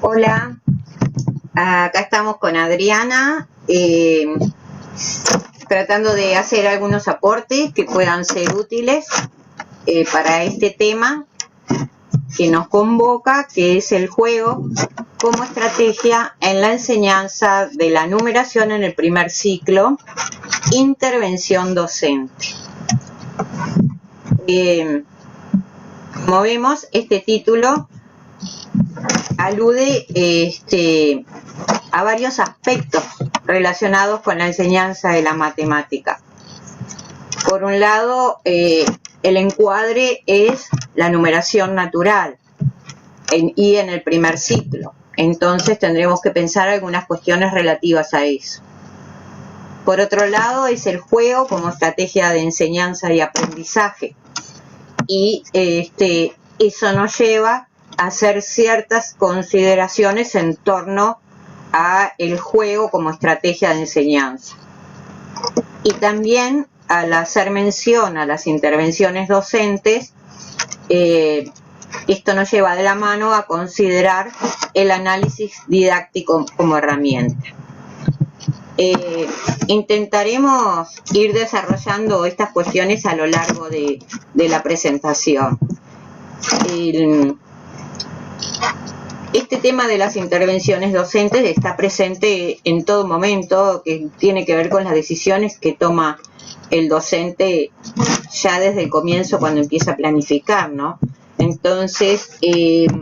Hola, acá estamos con Adriana, tratando de hacer algunos aportes que puedan ser útiles para este tema que nos convoca, que es el juego como estrategia en la enseñanza de la numeración en el primer ciclo, intervención docente. Como vemos, este título alude a varios aspectos relacionados con la enseñanza de la matemática. Por un lado, el encuadre es la numeración natural y en el primer ciclo. Entonces tendremos que pensar algunas cuestiones relativas a eso. Por otro lado, es el juego como estrategia de enseñanza y aprendizaje. Y eso nos lleva a hacer ciertas consideraciones en torno a el juego como estrategia de enseñanza. Y también, al hacer mención a las intervenciones docentes, esto nos lleva de la mano a considerar el análisis didáctico como herramienta. Intentaremos ir desarrollando estas cuestiones a lo largo de la presentación. Este tema de las intervenciones docentes está presente en todo momento, que tiene que ver con las decisiones que toma el docente ya desde el comienzo cuando empieza a planificar, ¿no? Entonces,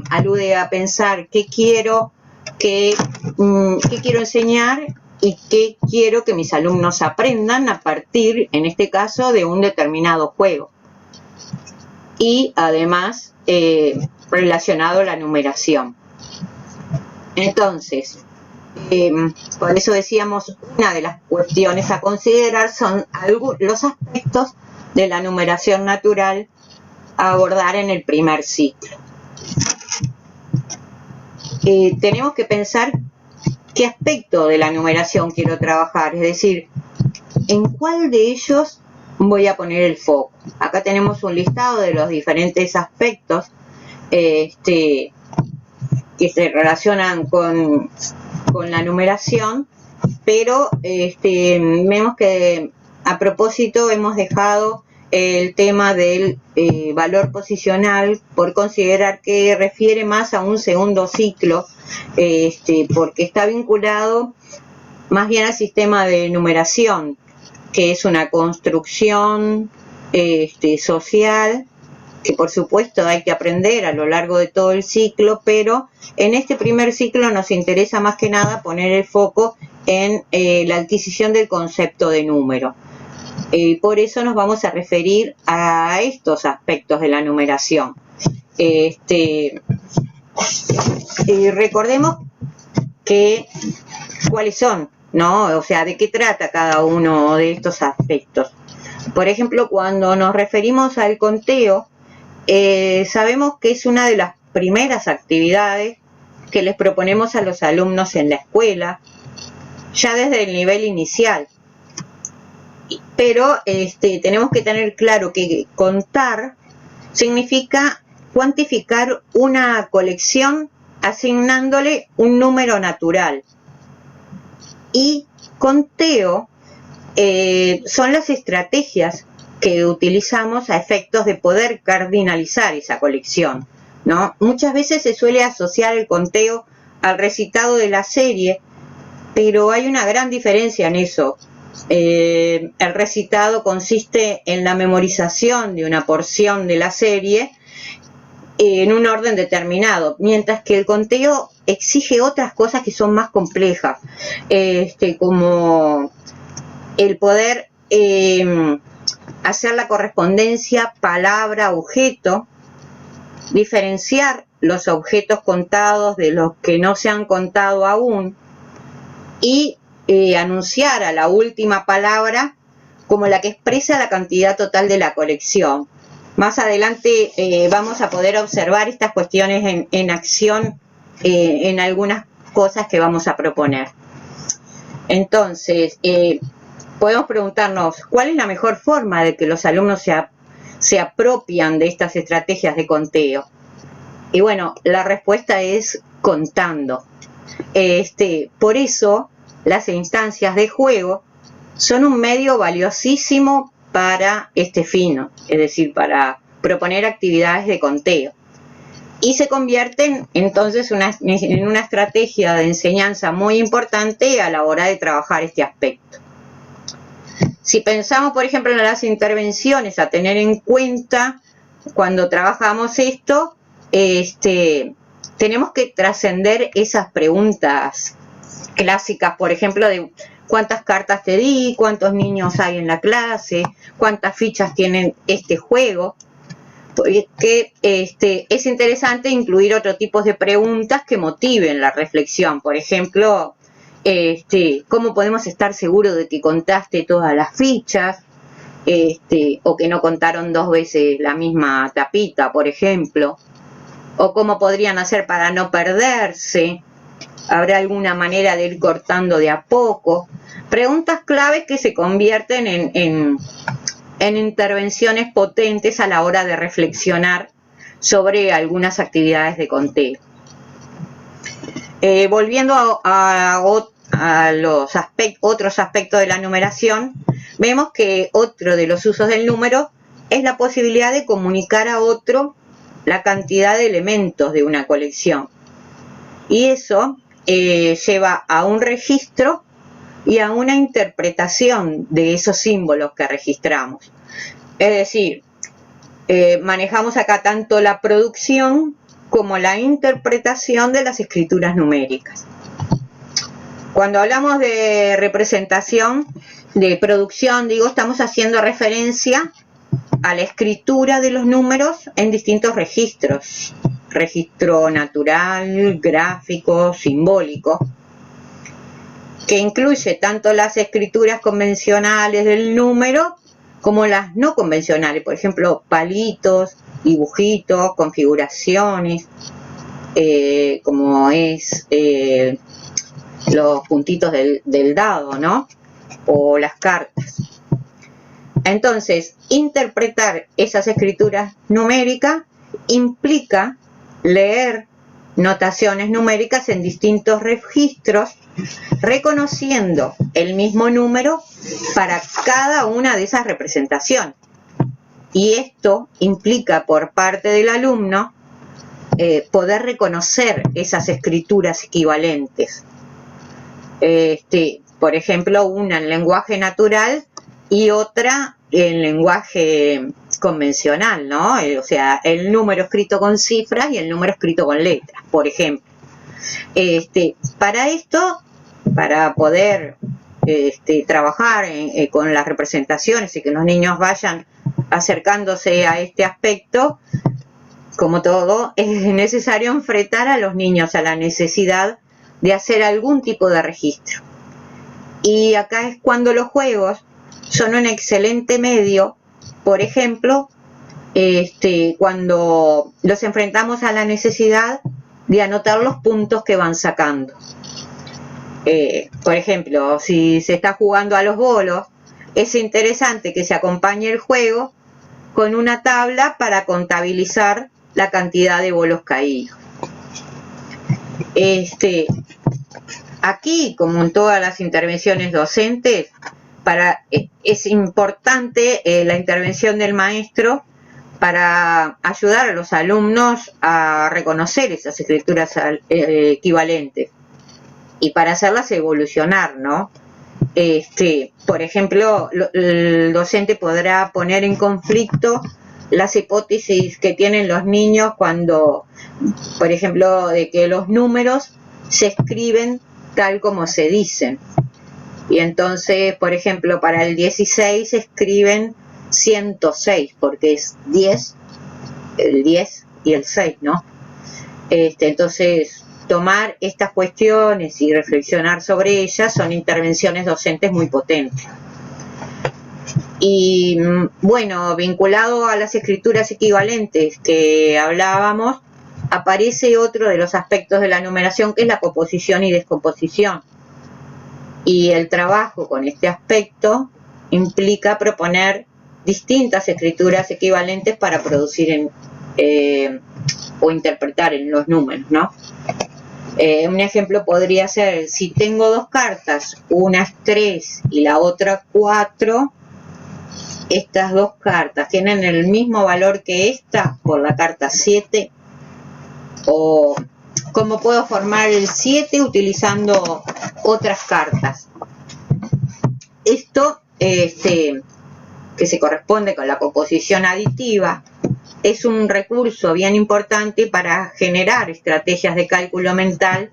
alude a pensar qué quiero enseñar y qué quiero que mis alumnos aprendan a partir, en este caso, de un determinado juego. Y además, relacionado a la numeración. Entonces, por eso decíamos, una de las cuestiones a considerar son los aspectos de la numeración natural a abordar en el primer ciclo. Tenemos que pensar qué aspecto de la numeración quiero trabajar, es decir, en cuál de ellos voy a poner el foco. Acá tenemos un listado de los diferentes aspectos que se relacionan con la numeración, pero vemos que a propósito hemos dejado el tema del valor posicional por considerar que refiere más a un segundo ciclo, porque está vinculado más bien al sistema de numeración, que es una construcción social que por supuesto hay que aprender a lo largo de todo el ciclo, pero en este primer ciclo nos interesa más que nada poner el foco en la adquisición del concepto de número. Por eso nos vamos a referir a estos aspectos de la numeración. Recordemos cuáles son, ¿no? O sea, de qué trata cada uno de estos aspectos. Por ejemplo, cuando nos referimos al conteo, sabemos que es una de las primeras actividades que les proponemos a los alumnos en la escuela, ya desde el nivel inicial. Pero tenemos que tener claro que contar significa cuantificar una colección asignándole un número natural. Y conteo son las estrategias que utilizamos a efectos de poder cardinalizar esa colección, ¿no? Muchas veces se suele asociar el conteo al recitado de la serie, pero hay una gran diferencia en eso. El recitado consiste en la memorización de una porción de la serie en un orden determinado, mientras que el conteo exige otras cosas que son más complejas, como el poder hacer la correspondencia palabra-objeto, diferenciar los objetos contados de los que no se han contado aún y anunciar a la última palabra como la que expresa la cantidad total de la colección. Más adelante vamos a poder observar estas cuestiones en acción en algunas cosas que vamos a proponer. Entonces, podemos preguntarnos cuál es la mejor forma de que los alumnos se apropian de estas estrategias de conteo. Y bueno, la respuesta es contando. Por eso las instancias de juego son un medio valiosísimo para este fin, es decir, para proponer actividades de conteo. Y se convierten entonces en una estrategia de enseñanza muy importante a la hora de trabajar este aspecto. Si pensamos, por ejemplo, en las intervenciones a tener en cuenta cuando trabajamos esto, tenemos que trascender esas preguntas clásicas, por ejemplo, de cuántas cartas te di, cuántos niños hay en la clase, cuántas fichas tienen este juego, porque es interesante incluir otro tipo de preguntas que motiven la reflexión. Por ejemplo, ¿cómo podemos estar seguros de que contaste todas las fichas? O que no contaron 2 veces la misma tapita, por ejemplo. O cómo podrían hacer para no perderse. ¿Habrá alguna manera de ir cortando de a poco? Preguntas claves que se convierten en intervenciones potentes a la hora de reflexionar sobre algunas actividades de conteo. Volviendo a los otros aspectos de la numeración, vemos que otro de los usos del número es la posibilidad de comunicar a otro la cantidad de elementos de una colección. Y eso lleva a un registro y a una interpretación de esos símbolos que registramos. Es decir, manejamos acá tanto la producción como la interpretación de las escrituras numéricas. Cuando hablamos de representación, de producción, estamos haciendo referencia a la escritura de los números en distintos registros. Registro natural, gráfico, simbólico, que incluye tanto las escrituras convencionales del número como las no convencionales, por ejemplo, palitos, dibujitos, configuraciones, como es los puntitos del dado, ¿no? O las cartas. Entonces, interpretar esas escrituras numéricas implica leer notaciones numéricas en distintos registros, reconociendo el mismo número para cada una de esas representaciones. Y esto implica por parte del alumno poder reconocer esas escrituras equivalentes. Por ejemplo, una en lenguaje natural y otra en lenguaje convencional, ¿no? O sea, el número escrito con cifras y el número escrito con letras, por ejemplo. Para esto, para poder trabajar con las representaciones y que los niños vayan acercándose a este aspecto, como todo, es necesario enfrentar a los niños a la necesidad de hacer algún tipo de registro. Y acá es cuando los juegos son un excelente medio, por ejemplo, cuando los enfrentamos a la necesidad de anotar los puntos que van sacando. Por ejemplo, si se está jugando a los bolos, es interesante que se acompañe el juego con una tabla para contabilizar la cantidad de bolos caídos. Aquí, como en todas las intervenciones docentes, es importante la intervención del maestro para ayudar a los alumnos a reconocer esas escrituras equivalentes y para hacerlas evolucionar, ¿no? Por ejemplo, el docente podrá poner en conflicto las hipótesis que tienen los niños cuando, por ejemplo, de que los números se escriben tal como se dicen. Y entonces, por ejemplo, para el 16 se escriben 106, porque es 10, el 10 y el 6, ¿no? Entonces, tomar estas cuestiones y reflexionar sobre ellas son intervenciones docentes muy potentes. Y bueno, vinculado a las escrituras equivalentes que hablábamos, aparece otro de los aspectos de la numeración, que es la composición y descomposición. Y el trabajo con este aspecto implica proponer distintas escrituras equivalentes para producir o interpretar en los números, ¿no? Un ejemplo podría ser, si tengo dos cartas, una es 3 y la otra 4, estas dos cartas tienen el mismo valor que esta por la carta 7, o cómo puedo formar el 7 utilizando otras cartas. Esto, que se corresponde con la composición aditiva, es un recurso bien importante para generar estrategias de cálculo mental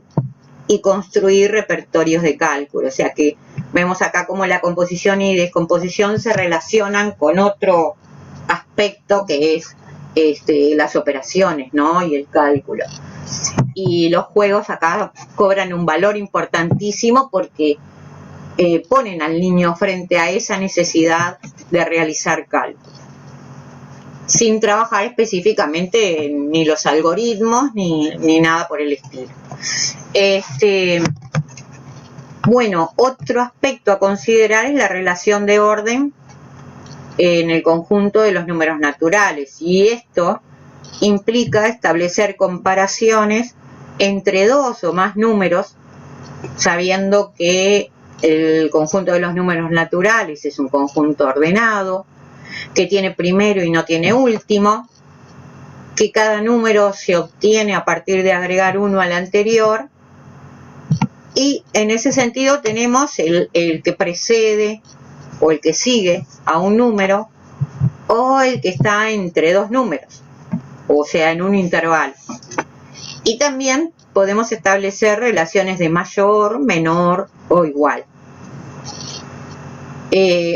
y construir repertorios de cálculo. O sea que vemos acá cómo la composición y descomposición se relacionan con otro aspecto que es las operaciones, ¿no? Y el cálculo. Y los juegos acá cobran un valor importantísimo porque ponen al niño frente a esa necesidad de realizar cálculos, sin trabajar específicamente ni los algoritmos ni nada por el estilo. Bueno, otro aspecto a considerar es la relación de orden en el conjunto de los números naturales, y esto implica establecer comparaciones entre dos o más números, sabiendo que el conjunto de los números naturales es un conjunto ordenado, que tiene primero y no tiene último, que cada número se obtiene a partir de agregar uno al anterior, y en ese sentido tenemos el que precede o el que sigue a un número, o el que está entre dos números, o sea, en un intervalo. Y también podemos establecer relaciones de mayor, menor o igual.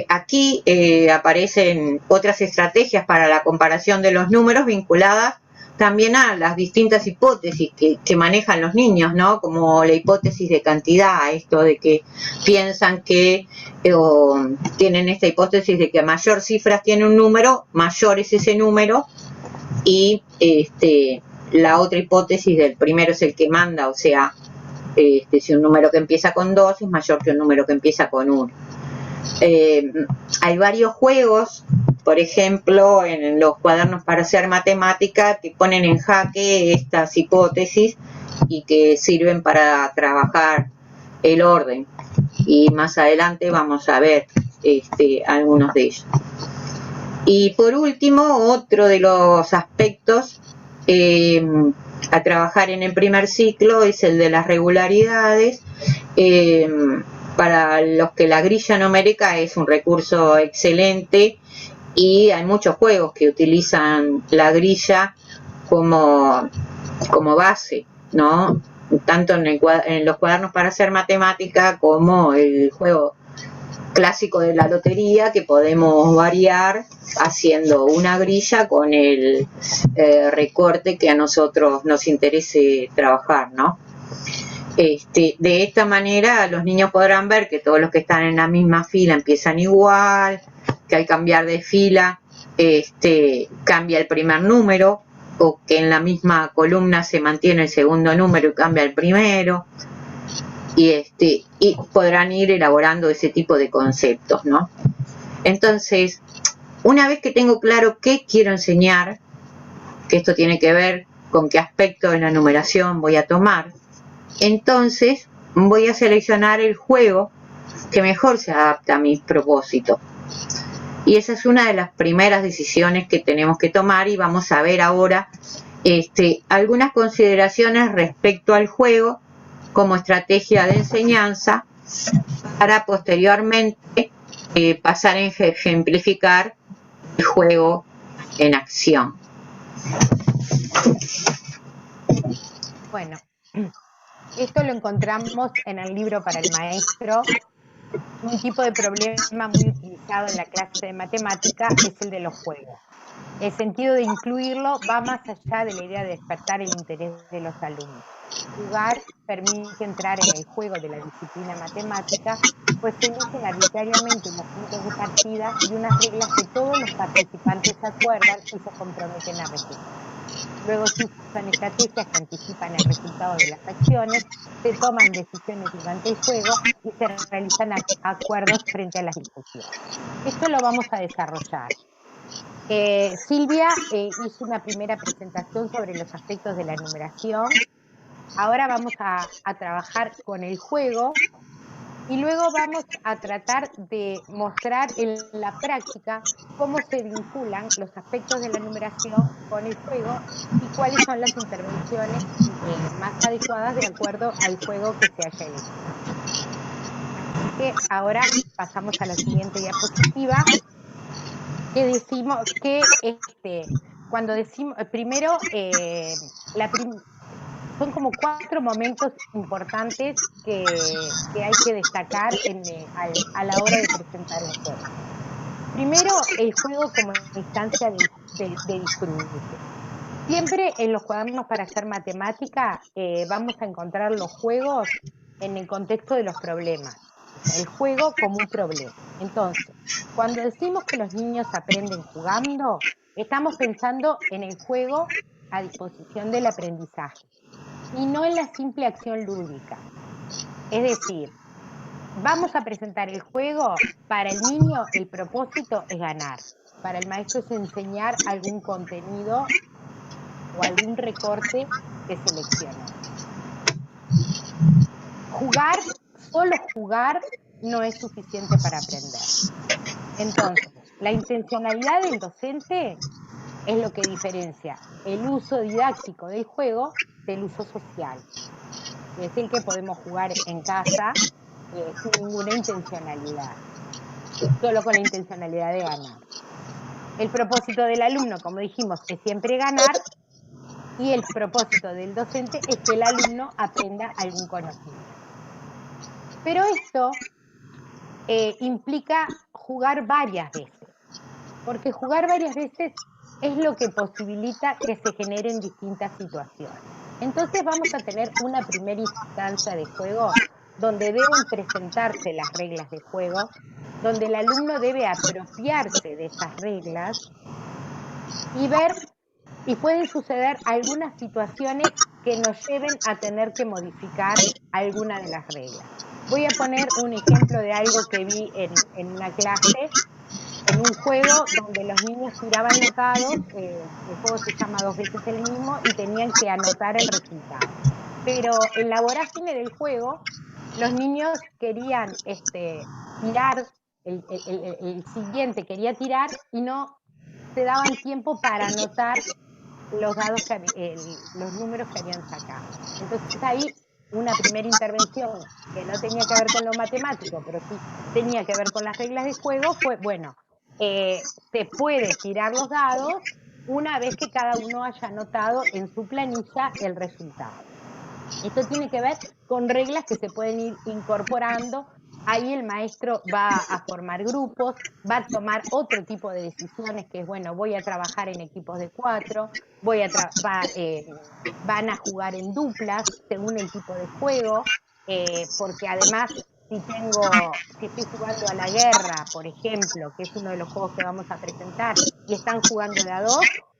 Aquí aparecen otras estrategias para la comparación de los números vinculadas también a las distintas hipótesis que manejan los niños, ¿no? Como la hipótesis de cantidad, esto de que piensan que, o tienen esta hipótesis de que a mayor cifras tiene un número, mayor es ese número, y la otra hipótesis del primero es el que manda, o sea, si un número que empieza con 2 es mayor que un número que empieza con 1. Hay varios juegos, por ejemplo, en los cuadernos para hacer matemática, que ponen en jaque estas hipótesis y que sirven para trabajar el orden. Y más adelante vamos a ver algunos de ellos. Y por último, otro de los aspectos a trabajar en el primer ciclo es el de las regularidades, para los que la grilla numérica es un recurso excelente, y hay muchos juegos que utilizan la grilla como base, ¿no? Tanto en los cuadernos para hacer matemática como el juego clásico de la lotería, que podemos variar haciendo una grilla con el recorte que a nosotros nos interese trabajar, ¿no? De esta manera los niños podrán ver que todos los que están en la misma fila empiezan igual, que al cambiar de fila cambia el primer número, o que en la misma columna se mantiene el segundo número y cambia el primero, y podrán ir elaborando ese tipo de conceptos, ¿no? Entonces, una vez que tengo claro qué quiero enseñar, que esto tiene que ver con qué aspecto de la numeración voy a tomar, entonces voy a seleccionar el juego que mejor se adapta a mis propósitos. Y esa es una de las primeras decisiones que tenemos que tomar, y vamos a ver ahora algunas consideraciones respecto al juego como estrategia de enseñanza, para posteriormente pasar a ejemplificar el juego en acción. Bueno, esto lo encontramos en el libro para el maestro. Un tipo de problema muy utilizado en la clase de matemática es el de los juegos. El sentido de incluirlo va más allá de la idea de despertar el interés de los alumnos. Jugar permite entrar en el juego de la disciplina matemática, pues se eligen arbitrariamente unos puntos de partida y unas reglas que todos los participantes acuerdan y se comprometen a respetar. Luego se usan estrategias que anticipan el resultado de las acciones, se toman decisiones durante el juego y se realizan acuerdos frente a las discusiones. Esto lo vamos a desarrollar. Silvia hizo una primera presentación sobre los aspectos de la numeración. Ahora vamos a trabajar con el juego y luego vamos a tratar de mostrar en la práctica cómo se vinculan los aspectos de la numeración con el juego y cuáles son las intervenciones más adecuadas de acuerdo al juego que se haya elegido. Así que ahora pasamos a la siguiente diapositiva, que decimos que cuando decimos, primero, son como 4 momentos importantes que hay que destacar a la hora de presentar un juego. Primero, el juego como instancia de disfrute. Siempre en los cuadernos para hacer matemática vamos a encontrar los juegos en el contexto de los problemas. O sea, el juego como un problema. Entonces, cuando decimos que los niños aprenden jugando, estamos pensando en el juego a disposición del aprendizaje y no en la simple acción lúdica. Es decir, vamos a presentar el juego, para el niño el propósito es ganar, para el maestro es enseñar algún contenido o algún recorte que seleccionó. Jugar, solo jugar, no es suficiente para aprender. Entonces, la intencionalidad del docente es lo que diferencia el uso didáctico del juego del uso social. Es decir, que podemos jugar en casa sin ninguna intencionalidad, solo con la intencionalidad de ganar. El propósito del alumno, como dijimos, es siempre ganar, y el propósito del docente es que el alumno aprenda algún conocimiento. Pero esto implica jugar varias veces, porque jugar varias veces es lo que posibilita que se generen distintas situaciones. Entonces vamos a tener una primera instancia de juego donde deben presentarse las reglas de juego, donde el alumno debe apropiarse de esas reglas y ver, y pueden suceder algunas situaciones que nos lleven a tener que modificar alguna de las reglas. Voy a poner un ejemplo de algo que vi en una clase, en un juego donde los niños tiraban los dados, el juego se llama 2 veces el mismo, y tenían que anotar el resultado. Pero en la vorágine del juego, los niños querían tirar, el siguiente quería tirar y no se daban tiempo para anotar los dados los números que habían sacado. Entonces ahí una primera intervención que no tenía que ver con lo matemático, pero sí tenía que ver con las reglas de juego, fue, bueno, se puede tirar los dados una vez que cada uno haya anotado en su planilla el resultado. Esto tiene que ver con reglas que se pueden ir incorporando. Ahí el maestro va a formar grupos, va a tomar otro tipo de decisiones, que es, bueno, voy a trabajar en equipos de 4, van a jugar en duplas según el tipo de juego, porque además si estoy jugando a la guerra, por ejemplo, que es uno de los juegos que vamos a presentar, y están jugando de a 2,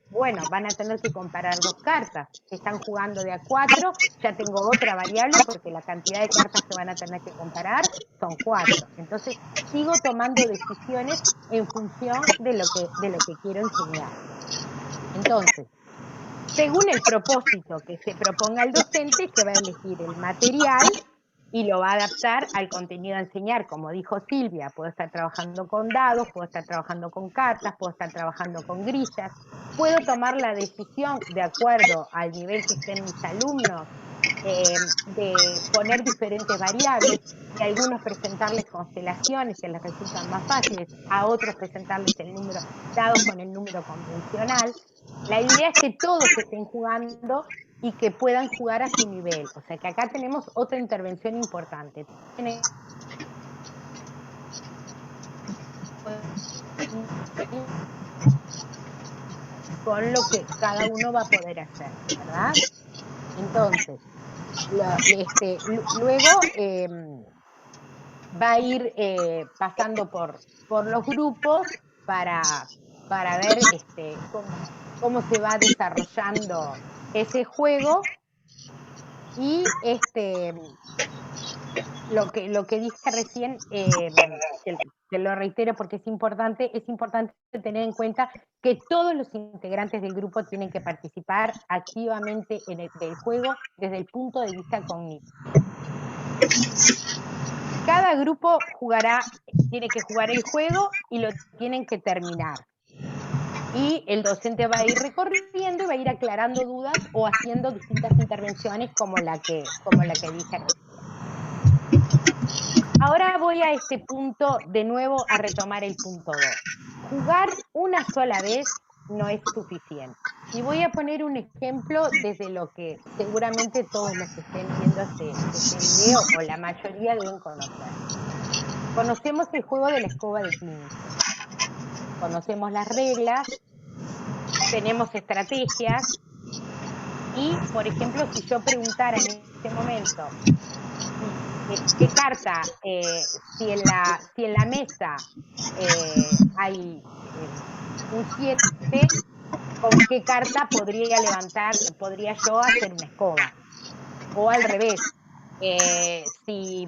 bueno, van a tener que comparar 2 cartas. Si están jugando de a 4, ya tengo otra variable porque la cantidad de cartas que van a tener que comparar son 4. Entonces, sigo tomando decisiones en función de lo que quiero enseñar. Entonces, según el propósito que se proponga el docente, se va a elegir el material y lo va a adaptar al contenido a enseñar. Como dijo Silvia, puedo estar trabajando con dados, puedo estar trabajando con cartas, puedo estar trabajando con grillas, puedo tomar la decisión de acuerdo al nivel que estén mis alumnos, de poner diferentes variables, y a algunos presentarles constelaciones que les resultan más fáciles, a otros presentarles el número, dados con el número convencional. La idea es que todos estén jugando y que puedan jugar a su nivel. O sea que acá tenemos otra intervención importante. Con lo que cada uno va a poder hacer, ¿verdad? Entonces, luego va a ir pasando por los grupos para ver cómo se va desarrollando ese juego, y lo que dije recién, que lo reitero porque es importante tener en cuenta que todos los integrantes del grupo tienen que participar activamente del juego desde el punto de vista cognitivo. Cada grupo tiene que jugar el juego y lo tienen que terminar. Y el docente va a ir recorriendo y va a ir aclarando dudas o haciendo distintas intervenciones como la que dije recién. Ahora voy a este punto de nuevo a retomar el punto 2. Jugar una sola vez no es suficiente. Y voy a poner un ejemplo desde lo que seguramente todos los que estén viendo este video, o la mayoría, deben conocer. Conocemos el juego de la escoba de 15. Conocemos las reglas, tenemos estrategias, y, por ejemplo, si yo preguntara en este momento qué carta, si en la mesa hay un 7, ¿con qué carta podría yo hacer una escoba? O al revés, si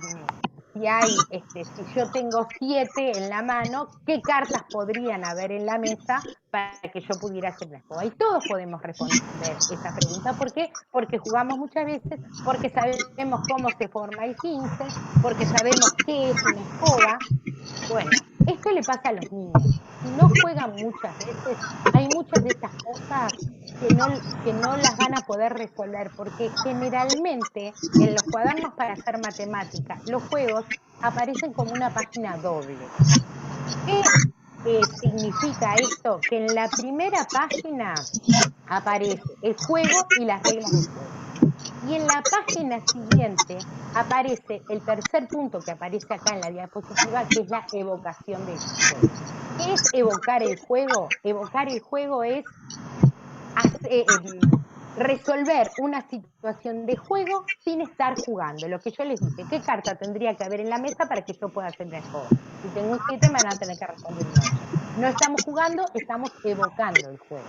yo tengo 7 en la mano, ¿qué cartas podrían haber en la mesa para que yo pudiera hacer una escoba? Y todos podemos responder esa pregunta. ¿Por qué? Porque jugamos muchas veces, porque sabemos cómo se forma el 15, porque sabemos qué es una escoba. Bueno, esto le pasa a los niños. Si no juegan muchas veces, hay muchas de estas cosas que no las van a poder resolver, porque generalmente en los cuadernos para hacer matemáticas, los juegos aparecen como una página doble. ¿Qué significa esto? Que en la primera página aparece el juego y las reglas del juego. Y en la página siguiente aparece el tercer punto que aparece acá en la diapositiva, que es la evocación del juego. ¿Qué es evocar el juego? Evocar el juego es resolver una situación de juego sin estar jugando. Lo que yo les dije, ¿qué carta tendría que haber en la mesa para que yo pueda hacer una escoba? Si tengo un 7 me van a tener que responder un 8. No estamos jugando, estamos evocando el juego.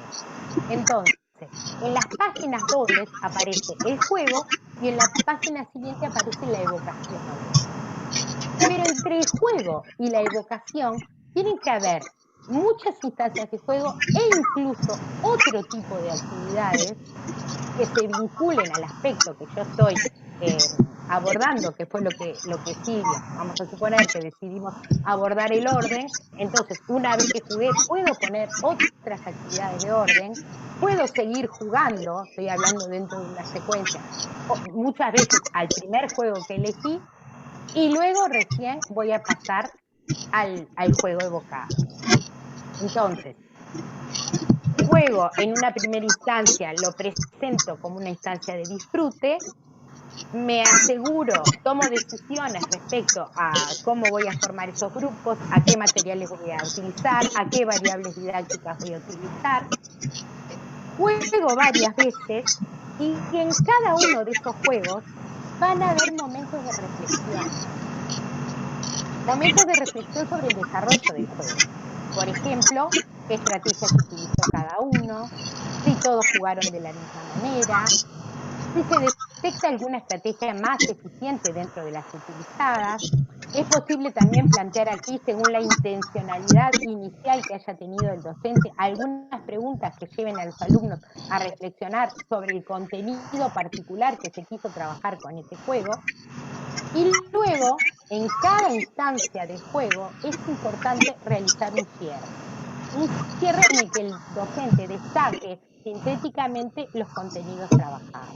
Entonces, en las páginas dobles aparece el juego y en la página siguiente aparece la evocación. Pero entre el juego y la evocación tienen que haber muchas instancias de juego e incluso otro tipo de actividades que se vinculen al aspecto que yo estoy abordando, que fue lo que Silvia, vamos a suponer que decidimos abordar el orden. Entonces, una vez que jugué, puedo poner otras actividades de orden, puedo seguir jugando, estoy hablando dentro de una secuencia, muchas veces al primer juego que elegí, y luego recién voy a pasar al juego evocado. Entonces, juego en una primera instancia, lo presento como una instancia de disfrute, me aseguro, tomo decisiones respecto a cómo voy a formar esos grupos, a qué materiales voy a utilizar, a qué variables didácticas voy a utilizar. Juego varias veces y en cada uno de esos juegos van a haber momentos de reflexión. Momentos de reflexión sobre el desarrollo del juego. Por ejemplo, qué estrategias utilizó cada uno, si todos jugaron de la misma manera, si se detecta alguna estrategia más eficiente dentro de las utilizadas. Es posible también plantear aquí, según la intencionalidad inicial que haya tenido el docente, algunas preguntas que lleven a los alumnos a reflexionar sobre el contenido particular que se quiso trabajar con ese juego. Y luego, en cada instancia de juego, es importante realizar un cierre. Un cierre en el que el docente destaque sintéticamente los contenidos trabajados.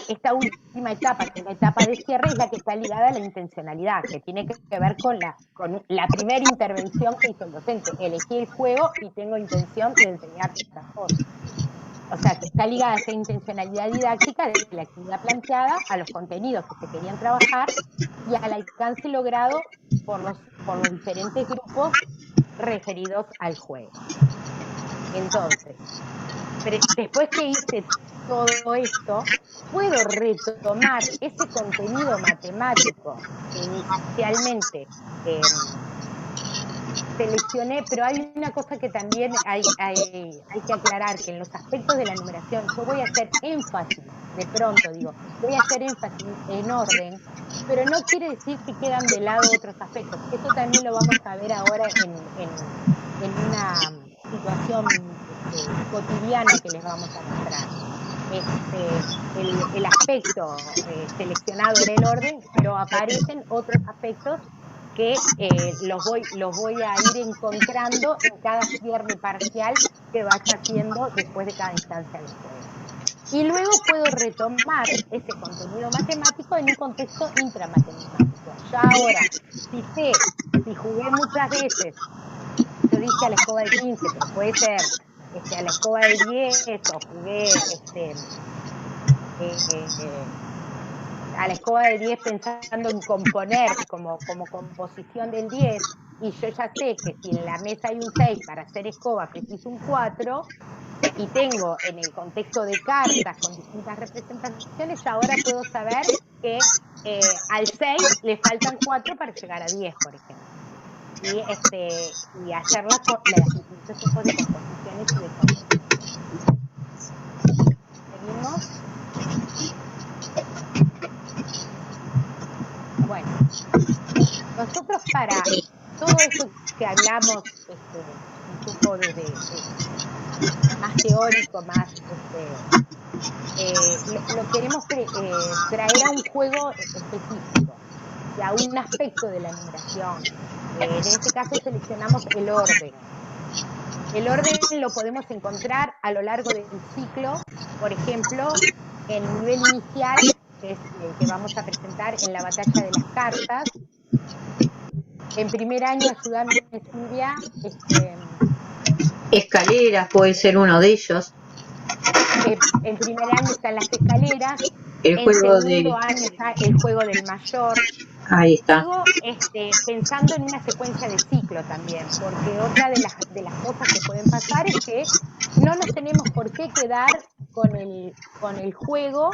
Esta última etapa, que es la etapa de cierre, es la que está ligada a la intencionalidad, que tiene que ver con la primera intervención que hizo el docente. Elegí el juego y tengo intención de enseñar estas cosas. O sea, que está ligada a esa intencionalidad didáctica de la actividad planteada, a los contenidos que se querían trabajar y al alcance logrado por los diferentes grupos referidos al juego. Entonces, después que hice todo esto, puedo retomar ese contenido matemático que inicialmente seleccioné, pero hay una cosa que también hay que aclarar, que en los aspectos de la numeración yo voy a hacer énfasis, de pronto digo, voy a hacer énfasis en orden, pero no quiere decir que quedan de lado otros aspectos. Esto también lo vamos a ver ahora en una situación cotidiana que les vamos a mostrar. El aspecto seleccionado era el orden, pero aparecen otros aspectos que los voy a ir encontrando en cada cierre parcial que vaya haciendo después de cada instancia del juego. Y luego puedo retomar ese contenido matemático en un contexto intramatemático. Ya ahora, si jugué muchas veces, yo dije a la escoba de 15, pero puede ser a la escoba de 10, o jugué a la escoba de 10 pensando en componer como composición del 10, y yo ya sé que si en la mesa hay un 6 para hacer escoba preciso un 4, y tengo en el contexto de cartas con distintas representaciones, ya ahora puedo saber que al 6 le faltan 4 para llegar a 10, por ejemplo. Y hacer los distintos tipos de composiciones y de contenido. ¿Seguimos? Bueno, nosotros para todo esto que hablamos un poco desde más teórico, más lo queremos traer a un juego específico, y a un aspecto de la numeración. En este caso seleccionamos el orden. El orden lo podemos encontrar a lo largo del ciclo, por ejemplo, en nivel inicial, que es el que vamos a presentar en la batalla de las cartas. En primer año, ayúdame, Silvia. Escaleras puede ser uno de ellos. En primer año están las escaleras. El En juego segundo de... año está el juego del mayor. Ahí está. Luego, pensando en una secuencia de ciclo también, porque otra de las cosas que pueden pasar es que no nos tenemos por qué quedar con el juego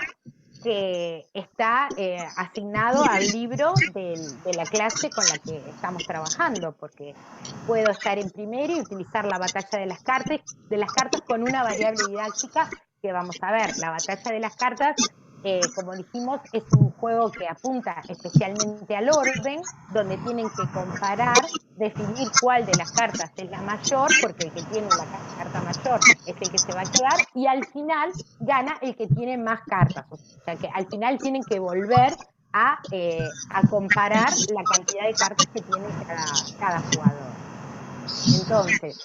que está asignado al libro de la clase con la que estamos trabajando, porque puedo estar en primero y utilizar la batalla de las cartas con una variable didáctica que vamos a ver. La batalla de las cartas, como dijimos, es un juego que apunta especialmente al orden, donde tienen que comparar, definir cuál de las cartas es la mayor, porque el que tiene la carta mayor es el que se va a quedar, y al final gana el que tiene más cartas. O sea que al final tienen que volver a comparar la cantidad de cartas que tiene cada jugador. Entonces,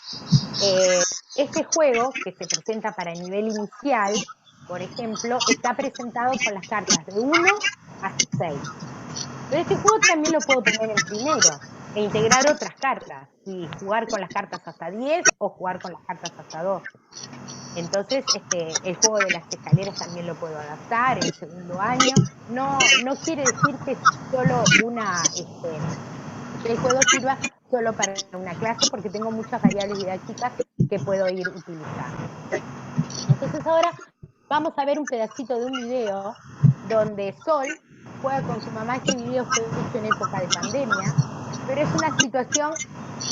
este juego que se presenta para nivel inicial, por ejemplo, está presentado con las cartas de 1 a 6. Pero este juego también lo puedo tener en primero e integrar otras cartas y jugar con las cartas hasta 10 o jugar con las cartas hasta 12. Entonces, el juego de las escaleras también lo puedo adaptar en segundo año. No quiere decir que solo que el juego sirva solo para una clase, porque tengo muchas variables didácticas que puedo ir utilizando. Entonces ahora vamos a ver un pedacito de un video donde Sol juega con su mamá. Este video fue hecho en época de pandemia, pero es una situación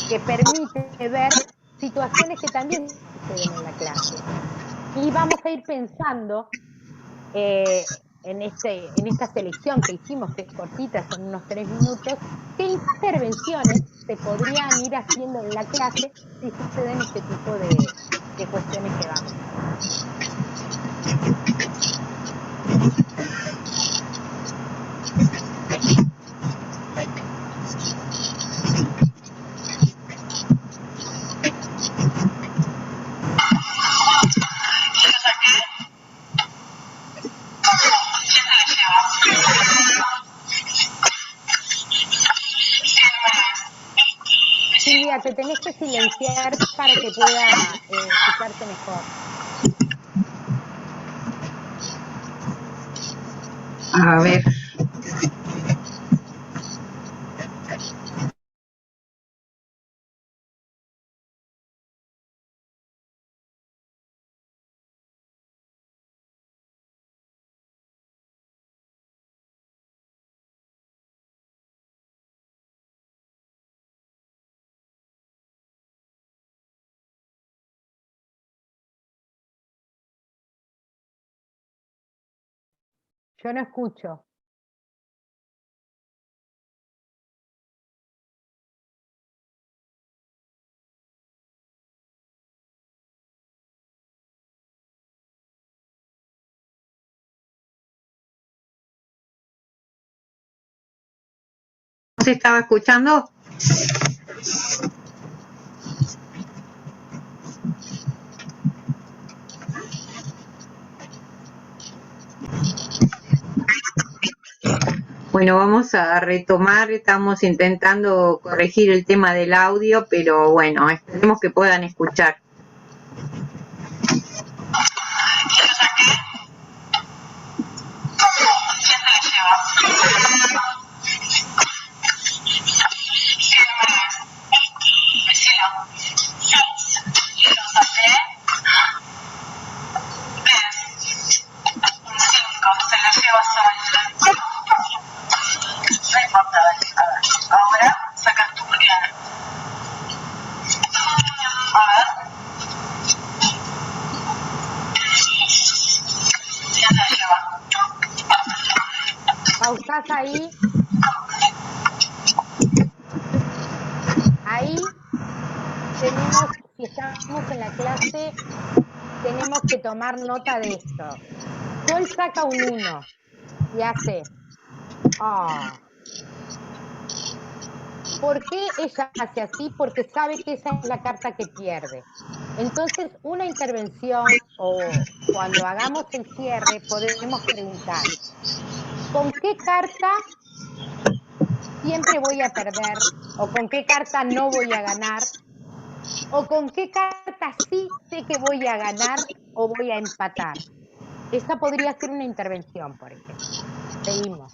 que permite ver situaciones que también suceden en la clase. Y vamos a ir pensando en esta selección que hicimos, que es cortita, son unos 3 minutos, qué intervenciones se podrían ir haciendo en la clase si suceden este tipo de cuestiones que vamos a ver. Silvia, te tenés que silenciar para que pueda escucharte mejor. A ver. Yo no escucho. ¿No se estaba escuchando? Bueno, vamos a retomar, estamos intentando corregir el tema del audio, pero bueno, esperemos que puedan escuchar. Pausás ahí. Ahí tenemos, si estamos en la clase, tenemos que tomar nota de esto. Sol saca un 1 y hace, ¿por qué ella hace así? Porque sabe que esa es la carta que pierde. Entonces, una intervención o cuando hagamos el cierre, podemos preguntar, ¿con qué carta siempre voy a perder? ¿O con qué carta no voy a ganar? ¿O con qué carta sí sé que voy a ganar o voy a empatar? Esa podría ser una intervención, por ejemplo. Seguimos.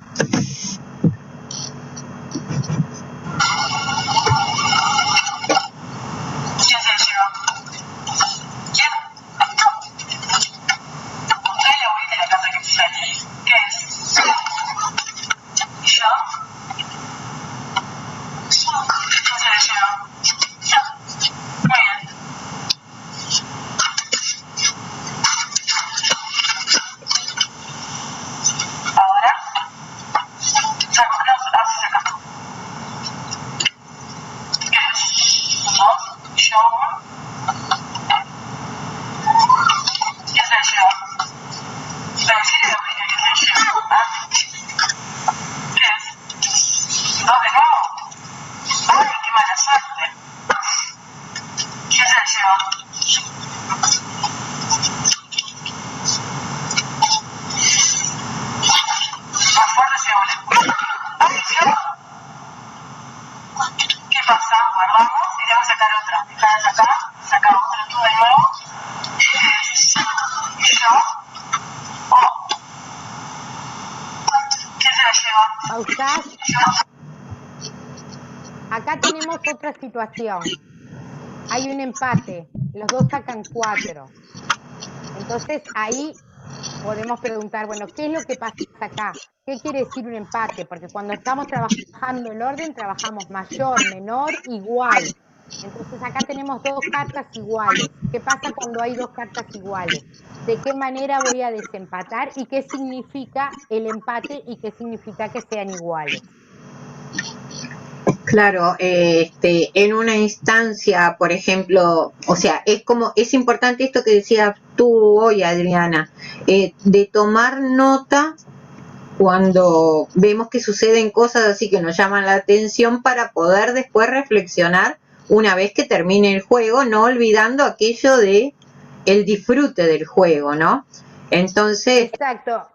Pausás. Acá tenemos otra situación. Hay un empate, los dos sacan 4. Entonces ahí podemos preguntar, bueno, ¿qué es lo que pasa acá? ¿Qué quiere decir un empate? Porque cuando estamos trabajando el orden, trabajamos mayor, menor, igual. Entonces acá tenemos dos cartas iguales. ¿Qué pasa cuando hay dos cartas iguales? ¿De qué manera voy a desempatar? ¿Y qué significa el empate? ¿Y qué significa que sean iguales? Claro, en una instancia, por ejemplo, o sea, es importante esto que decías tú hoy, Adriana, de tomar nota cuando vemos que suceden cosas así que nos llaman la atención para poder después reflexionar una vez que termine el juego, no olvidando aquello de el disfrute del juego, ¿no? Entonces... Exacto.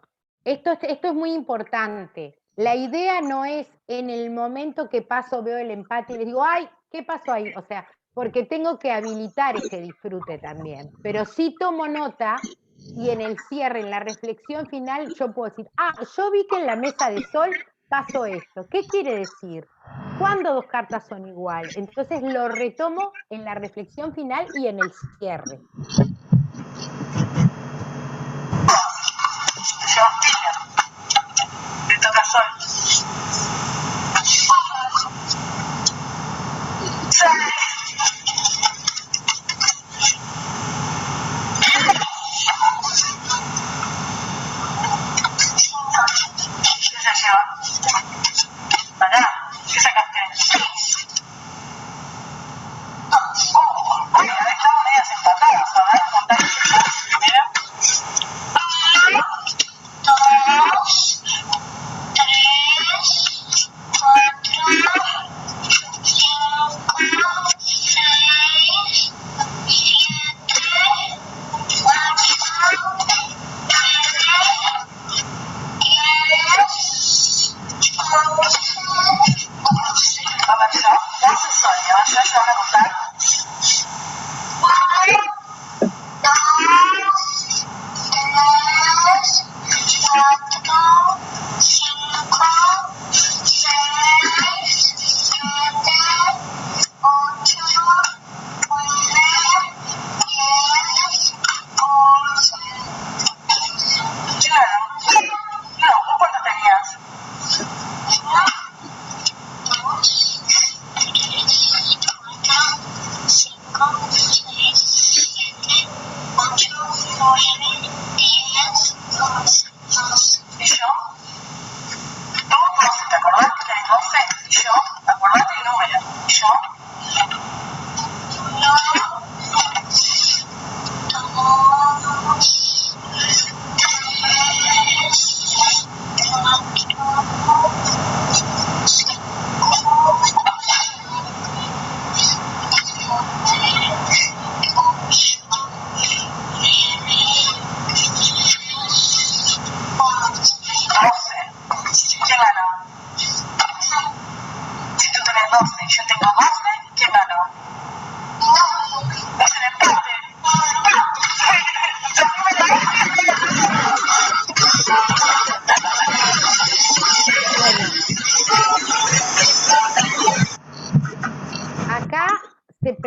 Esto es muy importante. La idea no es en el momento que paso, veo el empate y les digo, ay, ¿qué pasó ahí? O sea, porque tengo que habilitar ese disfrute también. Pero sí tomo nota y en el cierre, en la reflexión final, yo puedo decir, yo vi que en la mesa de Sol pasó esto. ¿Qué quiere decir? ¿Cuándo dos cartas son igual? Entonces lo retomo en la reflexión final y en el cierre. Te toca Sol.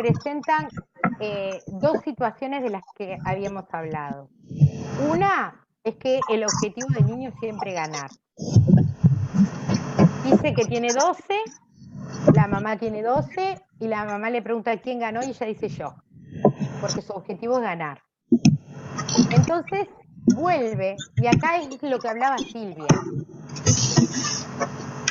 representan dos situaciones de las que habíamos hablado. Una es que el objetivo del niño es siempre ganar. Dice que tiene 12, la mamá tiene 12 y la mamá le pregunta quién ganó y ella dice yo, porque su objetivo es ganar. Entonces vuelve, y acá es lo que hablaba Silvia.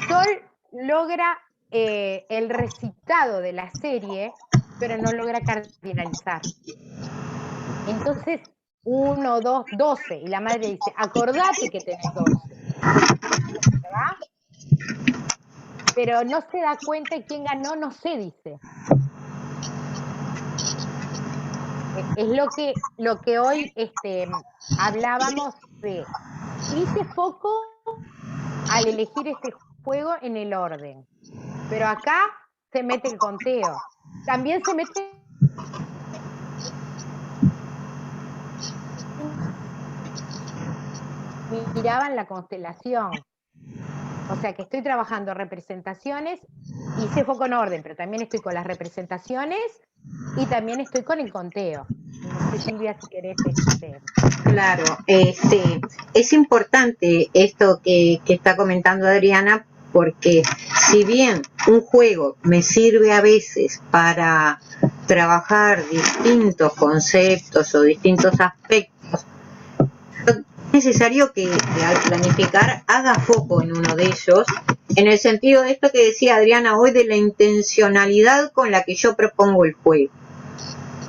Sol logra el recitado de la serie, pero no logra cardinalizar. Entonces, 1, 2, 12, y la madre dice, acordate que tenés 12. ¿Verdad? Pero no se da cuenta y quién ganó no se dice. Es lo que hoy hablábamos de. Hice foco al elegir este juego en el orden, pero acá se mete el conteo. También se mete miraban la constelación. O sea que estoy trabajando representaciones, hice foco en orden, pero también estoy con las representaciones y también estoy con el conteo. No sé, Silvia, si querés. Claro, es importante esto que está comentando Adriana, porque si bien un juego me sirve a veces para trabajar distintos conceptos o distintos aspectos, es necesario que al planificar haga foco en uno de ellos, en el sentido de esto que decía Adriana hoy, de la intencionalidad con la que yo propongo el juego.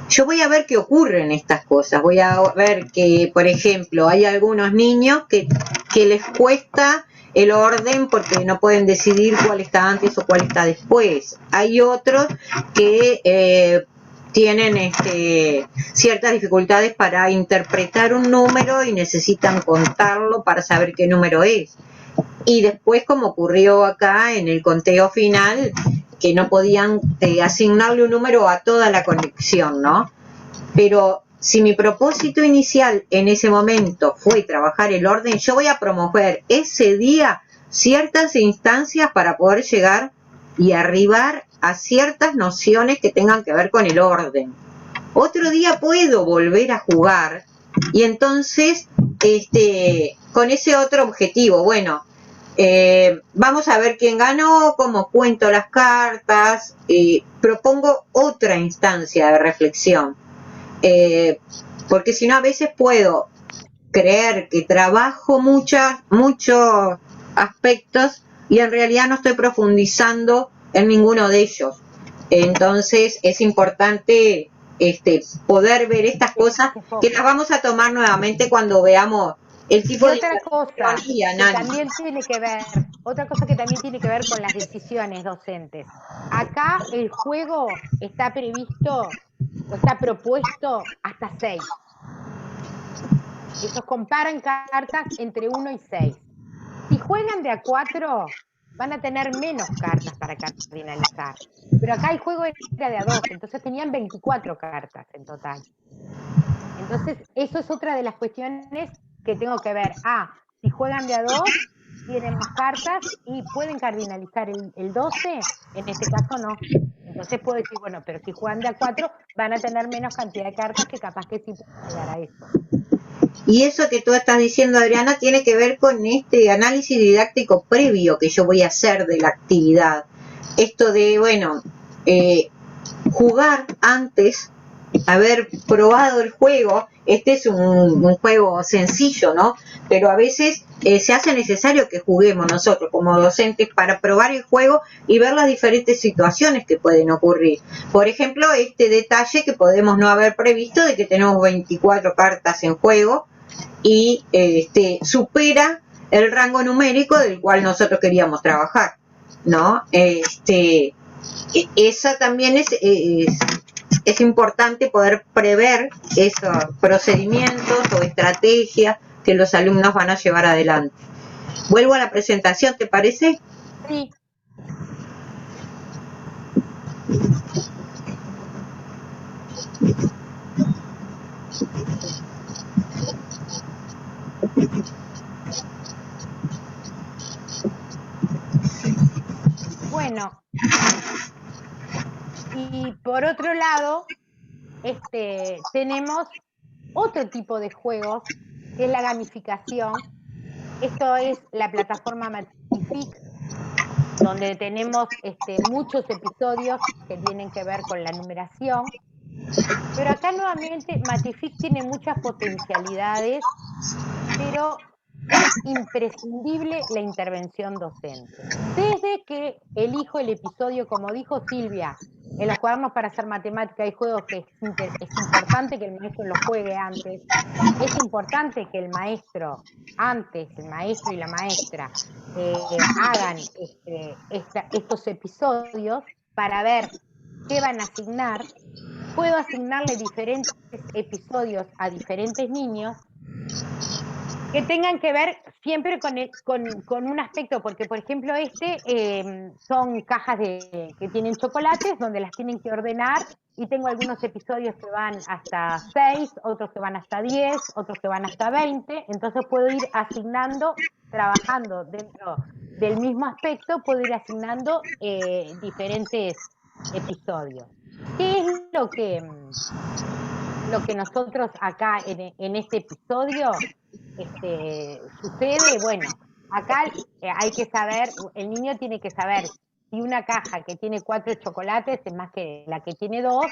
Yo voy a ver qué ocurre en estas cosas, voy a ver que, por ejemplo, hay algunos niños que les cuesta el orden porque no pueden decidir cuál está antes o cuál está después. Hay otros que tienen ciertas dificultades para interpretar un número y necesitan contarlo para saber qué número es. Y después, como ocurrió acá en el conteo final, que no podían asignarle un número a toda la conexión, ¿no? Pero si mi propósito inicial en ese momento fue trabajar el orden, yo voy a promover ese día ciertas instancias para poder llegar y arribar a ciertas nociones que tengan que ver con el orden. Otro día puedo volver a jugar y entonces con ese otro objetivo, bueno, vamos a ver quién ganó, cómo cuento las cartas, propongo otra instancia de reflexión, porque si no a veces puedo creer que trabajo muchos aspectos y en realidad no estoy profundizando en ninguno de ellos. Entonces es importante poder ver estas cosas, que las vamos a tomar nuevamente cuando veamos el tipo de otra cosa que también tiene que ver, otra cosa que también tiene que ver con las decisiones docentes. Acá el juego está previsto o está propuesto hasta 6. Ellos comparan cartas entre 1 y 6. Si juegan de a 4, van a tener menos cartas para cardinalizar. Pero acá el juego era de a 2, entonces tenían 24 cartas en total. Entonces, eso es otra de las cuestiones que tengo que ver. Si juegan de a 2, tienen más cartas y pueden cardinalizar el 12, en este caso no. Entonces puedo decir, bueno, pero si juegan de a 4, van a tener menos cantidad de cartas que capaz que sí pueden llegar a eso. Y eso que tú estás diciendo, Adriana, tiene que ver con este análisis didáctico previo que yo voy a hacer de la actividad. Esto de, bueno, jugar antes, haber probado el juego. Este es un juego sencillo, ¿no? Pero a veces se hace necesario que juguemos nosotros como docentes para probar el juego y ver las diferentes situaciones que pueden ocurrir. Por ejemplo, este detalle que podemos no haber previsto de que tenemos 24 cartas en juego y supera el rango numérico del cual nosotros queríamos trabajar, ¿no? Esa también es importante poder prever esos procedimientos o estrategias que los alumnos van a llevar adelante. Vuelvo a la presentación, ¿te parece? Sí. Bueno, Y por otro lado, tenemos otro tipo de juegos, que es la gamificación. Esto es la plataforma Matific, donde tenemos muchos episodios que tienen que ver con la numeración. Pero acá nuevamente Matific tiene muchas potencialidades, pero es imprescindible la intervención docente. Desde que elijo el episodio, como dijo Silvia, en los cuadernos para hacer matemática hay juegos que es importante que el maestro los juegue antes, es importante que el maestro y la maestra hagan estos episodios para ver qué van a asignar. Puedo asignarle diferentes episodios a diferentes niños que tengan que ver siempre con un aspecto, porque por ejemplo son cajas que tienen chocolates donde las tienen que ordenar, y tengo algunos episodios que van hasta 6, otros que van hasta 10, otros que van hasta 20, entonces puedo ir asignando, trabajando dentro del mismo aspecto, puedo ir asignando diferentes episodios. ¿Qué es lo que nosotros acá en este episodio sucede? Bueno, acá hay que saber, el niño tiene que saber si una caja que tiene 4 chocolates es más que la que tiene 2.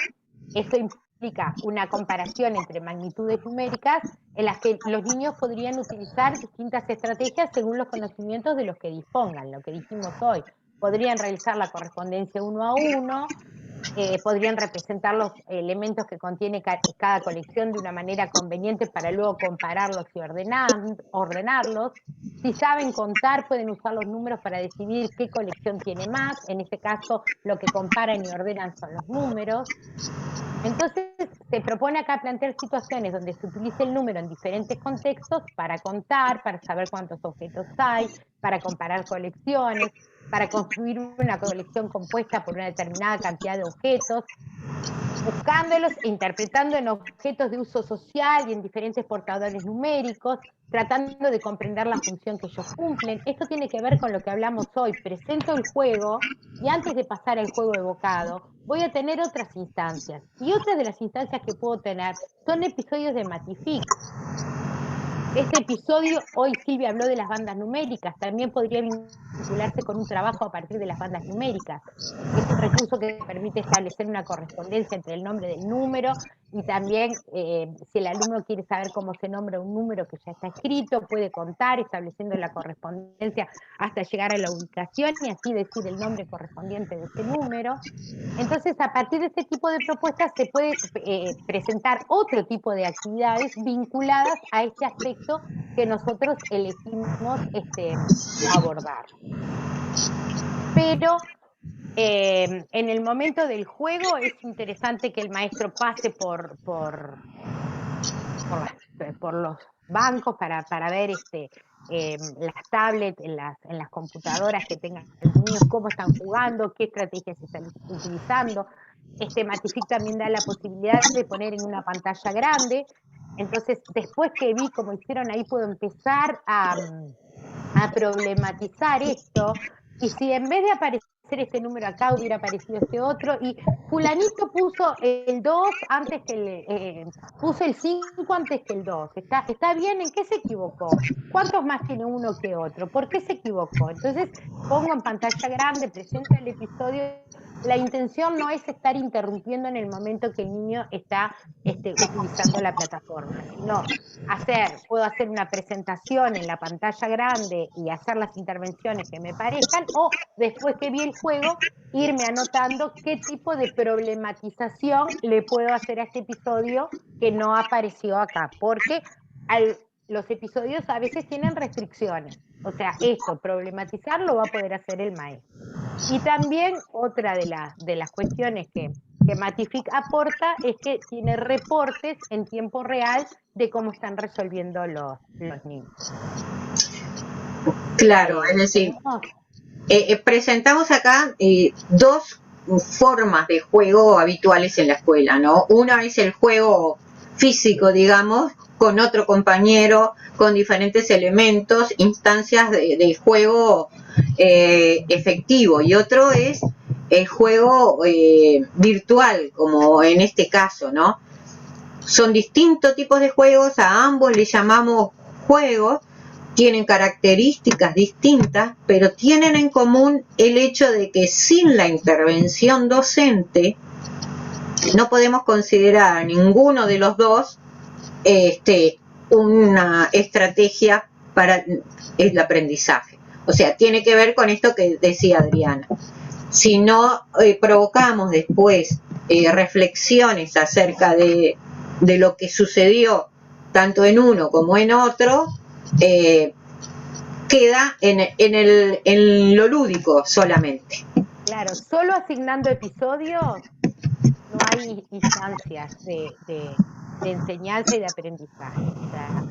Esto implica una comparación entre magnitudes numéricas en las que los niños podrían utilizar distintas estrategias según los conocimientos de los que dispongan, lo que dijimos hoy. Podrían realizar la correspondencia 1 a 1, podrían representar los elementos que contiene cada colección de una manera conveniente para luego compararlos y ordenarlos. Si saben contar, pueden usar los números para decidir qué colección tiene más. En este caso, lo que comparan y ordenan son los números. Entonces, se propone acá plantear situaciones donde se utilice el número en diferentes contextos para contar, para saber cuántos objetos hay, para comparar colecciones, para construir una colección compuesta por una determinada cantidad de objetos, buscándolos e interpretando en objetos de uso social y en diferentes portadores numéricos, tratando de comprender la función que ellos cumplen. Esto tiene que ver con lo que hablamos hoy. Presento el juego y antes de pasar al juego evocado, voy a tener otras instancias. Y otras de las instancias que puedo tener son episodios de Matific. Este episodio, hoy Silvia habló de las bandas numéricas, también podría vincularse con un trabajo a partir de las bandas numéricas. Es un recurso que permite establecer una correspondencia entre el nombre del número y también, si el alumno quiere saber cómo se nombra un número que ya está escrito, puede contar estableciendo la correspondencia hasta llegar a la ubicación y así decir el nombre correspondiente de ese número. Entonces, a partir de este tipo de propuestas se puede presentar otro tipo de actividades vinculadas a este aspecto que nosotros elegimos abordar. Pero en el momento del juego es interesante que el maestro pase por los bancos para ver las tablets, en las computadoras que tengan los niños, cómo están jugando, qué estrategias están utilizando. Matific también da la posibilidad de poner en una pantalla grande. Entonces, después que vi cómo hicieron ahí, puedo empezar a problematizar esto, y si en vez de aparecer este número acá hubiera aparecido este otro, y fulanito puso el 2 antes que puso el 5 antes que el 2, ¿está bien? ¿En qué se equivocó? ¿Cuántos más tiene uno que otro? ¿Por qué se equivocó? Entonces pongo en pantalla grande, presento el episodio. La intención no es estar interrumpiendo en el momento que el niño está utilizando la plataforma, sino puedo hacer una presentación en la pantalla grande y hacer las intervenciones que me parezcan, o después que vi el juego, irme anotando qué tipo de problematización le puedo hacer a este episodio que no apareció acá, porque los episodios a veces tienen restricciones. O sea, problematizar lo va a poder hacer el maestro. Y también otra de las cuestiones que Matific aporta es que tiene reportes en tiempo real de cómo están resolviendo los niños. Claro, es decir, presentamos acá dos formas de juego habituales en la escuela, ¿no? Una es el juego físico, digamos, con otro compañero, con diferentes elementos, instancias de juego efectivo, y otro es el juego virtual, como en este caso, ¿no? Son distintos tipos de juegos, a ambos les llamamos juegos, tienen características distintas, pero tienen en común el hecho de que sin la intervención docente no podemos considerar a ninguno de los dos una estrategia para el aprendizaje. O sea, tiene que ver con esto que decía Adriana. Si no provocamos después reflexiones acerca de lo que sucedió tanto en uno como en otro, queda en lo lúdico solamente. Claro, solo asignando episodios no hay instancias de enseñanza y de aprendizaje. O sea,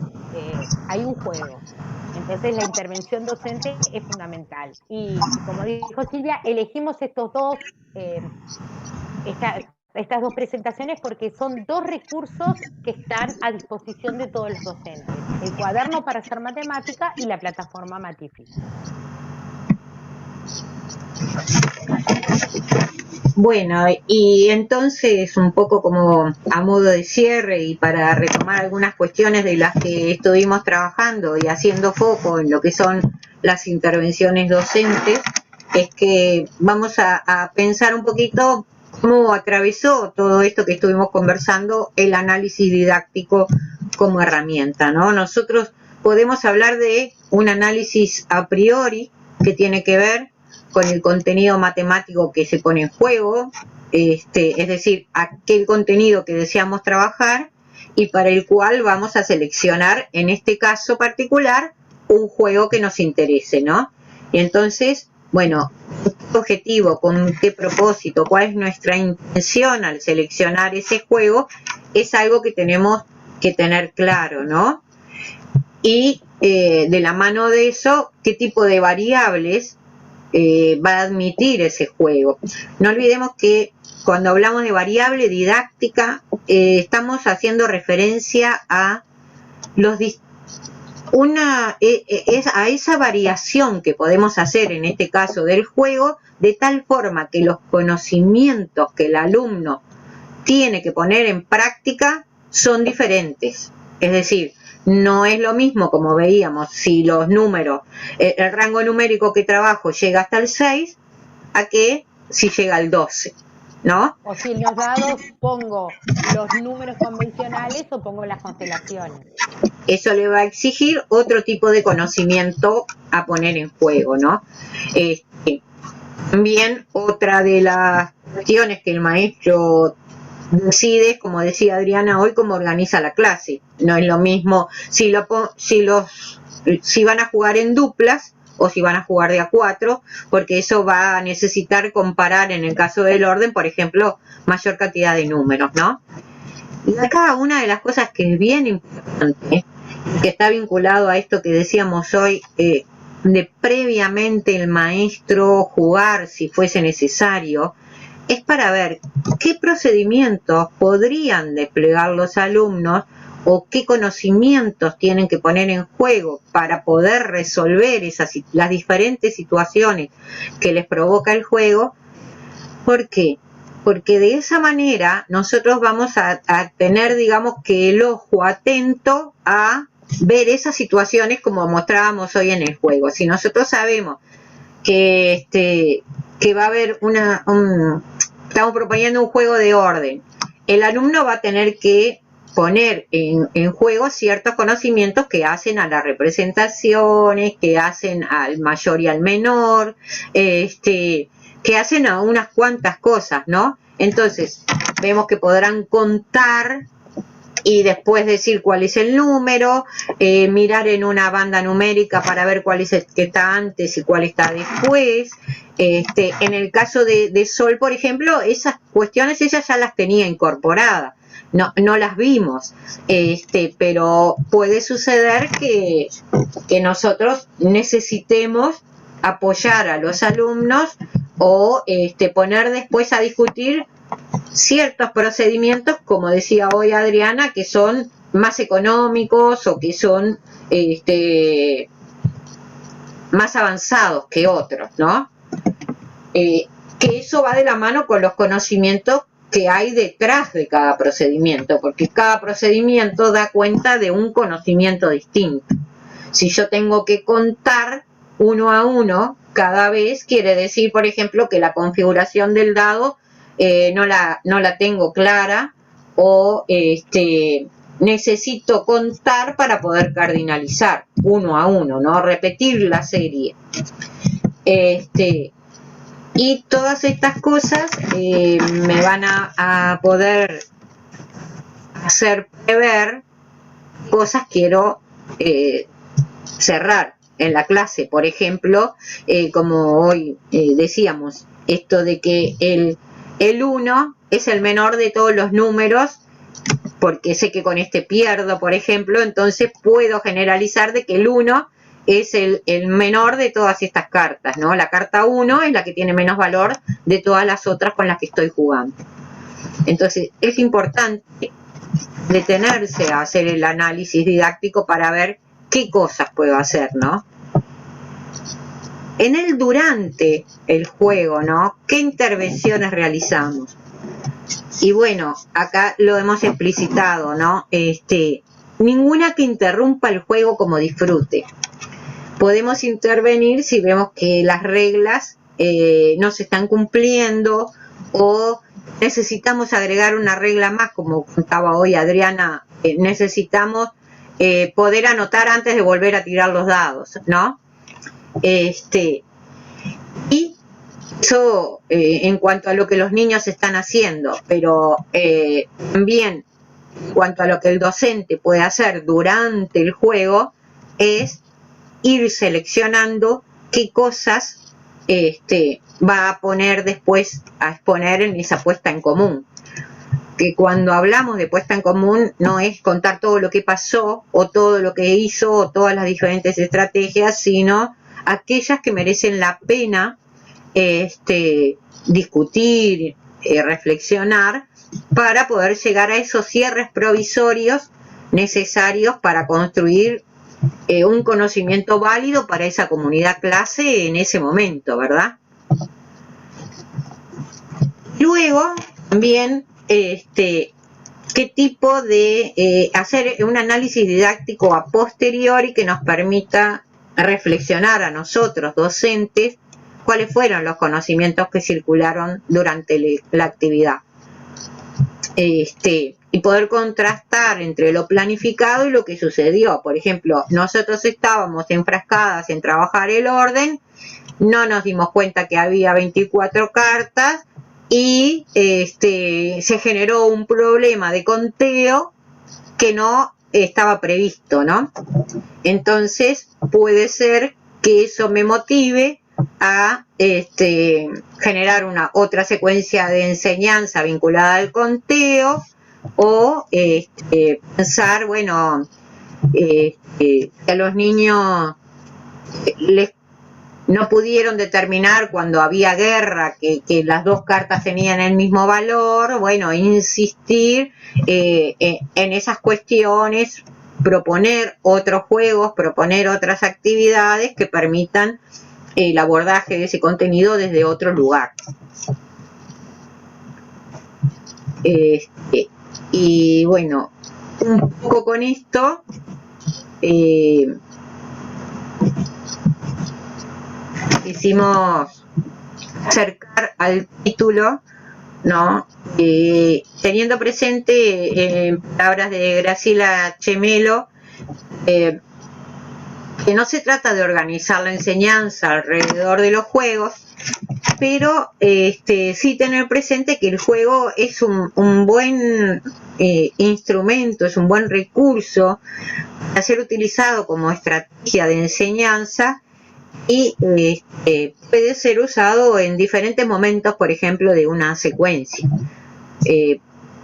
hay un juego. Entonces la intervención docente es fundamental. Y como dijo Silvia, elegimos estos dos, estas dos presentaciones porque son dos recursos que están a disposición de todos los docentes. El cuaderno para hacer matemática y la plataforma Matifi. Bueno, y entonces un poco como a modo de cierre y para retomar algunas cuestiones de las que estuvimos trabajando y haciendo foco en lo que son las intervenciones docentes, es que vamos a pensar un poquito cómo atravesó todo esto que estuvimos conversando el análisis didáctico como herramienta, ¿no? Nosotros podemos hablar de un análisis a priori que tiene que ver con el contenido matemático que se pone en juego, es decir, aquel contenido que deseamos trabajar y para el cual vamos a seleccionar, en este caso particular, un juego que nos interese, ¿no? Y entonces, bueno, ¿qué objetivo, con qué propósito, cuál es nuestra intención al seleccionar ese juego? Es algo que tenemos que tener claro, ¿no? Y de la mano de eso, ¿qué tipo de variables va a admitir ese juego? No olvidemos que cuando hablamos de variable didáctica estamos haciendo referencia a a esa variación que podemos hacer en este caso del juego, de tal forma que los conocimientos que el alumno tiene que poner en práctica son diferentes. Es decir, no es lo mismo, como veíamos, si los números, el rango numérico que trabajo llega hasta el 6, a que si llega al 12, ¿no? O si en los dados pongo los números convencionales o pongo las constelaciones. Eso le va a exigir otro tipo de conocimiento a poner en juego, ¿no? También otra de las cuestiones que el maestro decide, como decía Adriana hoy, cómo organiza la clase. No es lo mismo si van a jugar en duplas o si van a jugar de a 4, porque eso va a necesitar comparar, en el caso del orden, por ejemplo, mayor cantidad de números, ¿no? Y acá una de las cosas que es bien importante, que está vinculado a esto que decíamos hoy, de previamente el maestro jugar si fuese necesario, es para ver qué procedimientos podrían desplegar los alumnos o qué conocimientos tienen que poner en juego para poder resolver las diferentes situaciones que les provoca el juego. ¿Por qué? Porque de esa manera nosotros vamos a tener, digamos, que el ojo atento a ver esas situaciones como mostrábamos hoy en el juego. Si nosotros sabemos que va a haber estamos proponiendo un juego de orden, el alumno va a tener que poner en juego ciertos conocimientos que hacen a las representaciones, que hacen al mayor y al menor, que hacen a unas cuantas cosas, ¿no? Entonces, vemos que podrán contar y después decir cuál es el número, mirar en una banda numérica para ver cuál es el que está antes y cuál está después. En el caso de Sol, por ejemplo, esas cuestiones ella ya las tenía incorporadas, no las vimos, pero puede suceder que nosotros necesitemos apoyar a los alumnos o poner después a discutir ciertos procedimientos, como decía hoy Adriana, que son más económicos o que son más avanzados que otros, ¿no? que eso va de la mano con los conocimientos que hay detrás de cada procedimiento, porque cada procedimiento da cuenta de un conocimiento distinto. Si yo tengo que contar uno a uno cada vez, quiere decir, por ejemplo, que la configuración del dado no la tengo clara, o necesito contar para poder cardinalizar uno a uno, ¿no? Repetir la serie. Y todas estas cosas me van a poder hacer prever cosas quiero cerrar en la clase. Por ejemplo, como hoy decíamos, esto de que el 1 es el menor de todos los números, porque sé que con este pierdo, por ejemplo, entonces puedo generalizar de que el 1 es el menor de todas estas cartas, ¿no? La carta 1 es la que tiene menos valor de todas las otras con las que estoy jugando. Entonces, es importante detenerse a hacer el análisis didáctico para ver qué cosas puedo hacer, ¿no? En el durante el juego, ¿no? ¿Qué intervenciones realizamos? Y bueno, acá lo hemos explicitado, ¿no? Ninguna que interrumpa el juego como disfrute. Podemos intervenir si vemos que las reglas no se están cumpliendo, o necesitamos agregar una regla más, como contaba hoy Adriana, necesitamos poder anotar antes de volver a tirar los dados, ¿no? Y eso en cuanto a lo que los niños están haciendo, pero también en cuanto a lo que el docente puede hacer durante el juego, es ir seleccionando qué cosas va a poner después a exponer en esa puesta en común. Que cuando hablamos de puesta en común no es contar todo lo que pasó o todo lo que hizo o todas las diferentes estrategias, sino aquellas que merecen la pena discutir, reflexionar, para poder llegar a esos cierres provisorios necesarios para construir un conocimiento válido para esa comunidad clase en ese momento, ¿verdad? Luego, también, qué tipo de hacer un análisis didáctico a posteriori que nos permita reflexionar a nosotros, docentes, cuáles fueron los conocimientos que circularon durante la actividad. Y poder contrastar entre lo planificado y lo que sucedió. Por ejemplo, nosotros estábamos enfrascadas en trabajar el orden, no nos dimos cuenta que había 24 cartas y se generó un problema de conteo que no estaba previsto, ¿no? Entonces puede ser que eso me motive a generar una otra secuencia de enseñanza vinculada al conteo, o pensar, bueno, que a los niños no pudieron determinar cuando había guerra que las dos cartas tenían el mismo valor, bueno, insistir en esas cuestiones, proponer otros juegos, proponer otras actividades que permitan el abordaje de ese contenido desde otro lugar. Y bueno, un poco con esto quisimos acercar al título, ¿no? Teniendo presente, en palabras de Graciela Chemelo, que no se trata de organizar la enseñanza alrededor de los juegos, pero sí tener presente que el juego es un buen instrumento, es un buen recurso para ser utilizado como estrategia de enseñanza, y puede ser usado en diferentes momentos, por ejemplo, de una secuencia.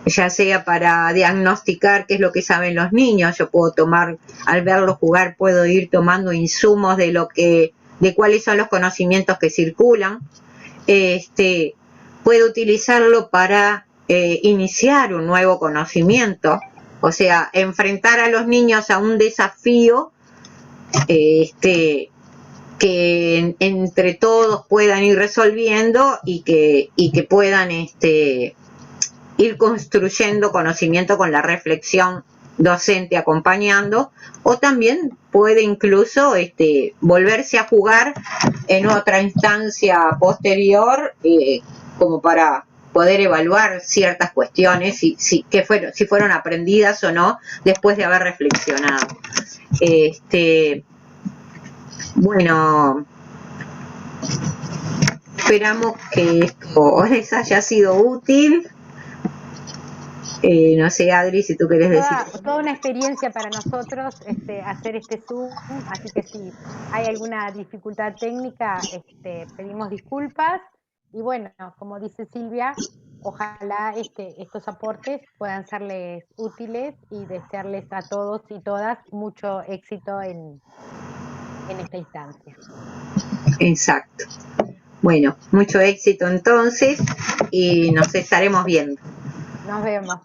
Ya sea para diagnosticar qué es lo que saben los niños, yo puedo tomar, al verlos jugar, puedo ir tomando insumos de cuáles son los conocimientos que circulan. Puedo utilizarlo para iniciar un nuevo conocimiento, o sea, enfrentar a los niños a un desafío que entre todos puedan ir resolviendo y que puedan ir construyendo conocimiento con la reflexión docente acompañando, o también puede incluso volverse a jugar en otra instancia posterior, como para poder evaluar ciertas cuestiones, si fueron aprendidas o no, después de haber reflexionado. Bueno, esperamos que esto les haya sido útil. No sé, Adri, si tú querés decir. Toda una experiencia para nosotros hacer este Zoom, así que si hay alguna dificultad técnica, pedimos disculpas. Y bueno, como dice Silvia, ojalá estos aportes puedan serles útiles y desearles a todos y todas mucho éxito en esta instancia. Exacto. Bueno, mucho éxito entonces y nos estaremos viendo. Nos vemos.